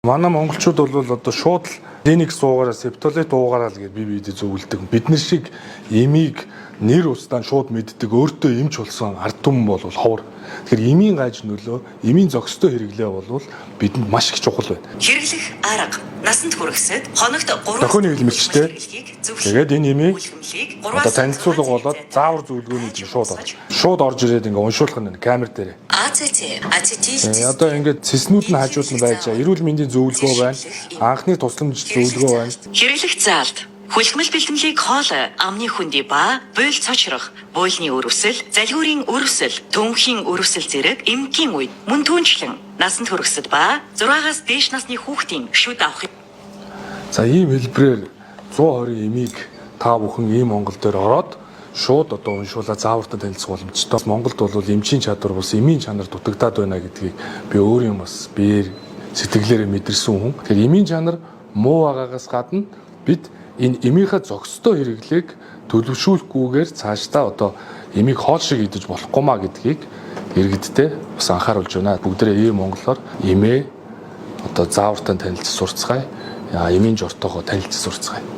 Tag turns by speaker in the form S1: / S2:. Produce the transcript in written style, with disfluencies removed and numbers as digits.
S1: Манай монголчууд бол одоо шууд клиник суугаараа септолит уугаараа л гэж бие биедээ зөвлөдөг. Бид нар шиг эмийг нэр устдаа шууд мэддэг өөртөө эмч болсон ард түмэн бол ховор. Тэгэхээр эмийн гаж нөлөө, эмийн зохистой хэрэглээ бол бидэнд маш их чухал байна.
S2: Хэрэглэх арга насанд хүрэхсэд хоногт 3
S1: Тохионы хэлмэлчтэй. Тэгээд энэ эмийг одоо танилцуулга болоод заавар зөвлөгөөний шууд орж ирээд ингээ уншуулах нь камер дээр. Одоо ингээд цэснүүд нь хажууд нь байж байгаа. Эрүүл мэндийн зөвлөгөө байна. Анхны тусламж зөвлөгөө байна.
S2: Хэрэглэх заалт хүлхмэл бэлтгэлийг хоол, амны хүндий ба буйл цочрох, буйлны өрөвсөл, залгиурын өрөвсөл, төнхийн өрөвсөл зэрэг эмгийн үед мөн түүнчлэн насанд хүрэхсэд ба 6-аас дээш насны хүүхдийн шүд авах.
S1: За ийм хэлбэрээр 120 эмийг та бүхэн ийм Монгол дээр ороод шууд одоо уншуулаад заавартай танилцах боломжтой. Монголд бол эмчийн чадвар бас эмийн чанар дутагдаад байна гэдгийг би өөрийн бас биеэр сэтгэлээрээ мэдэрсэн хүн. Тэгэхээр эмийн чанар муу байгаагаас гадна бид энэ эмийнхээ зохистой хэрэглээг төлөвшүүлэхгүйгээр цаашдаа одоо эмийг хоол шиг идэж болохгүй маа гэдгийг иргэддээ бас анхааруулж байна. Бүгдээрээ ийм монголоор эмээ одоо заавартай танилцж сурцгаая. Эмийн жортоогоо танилцж сурцгаая.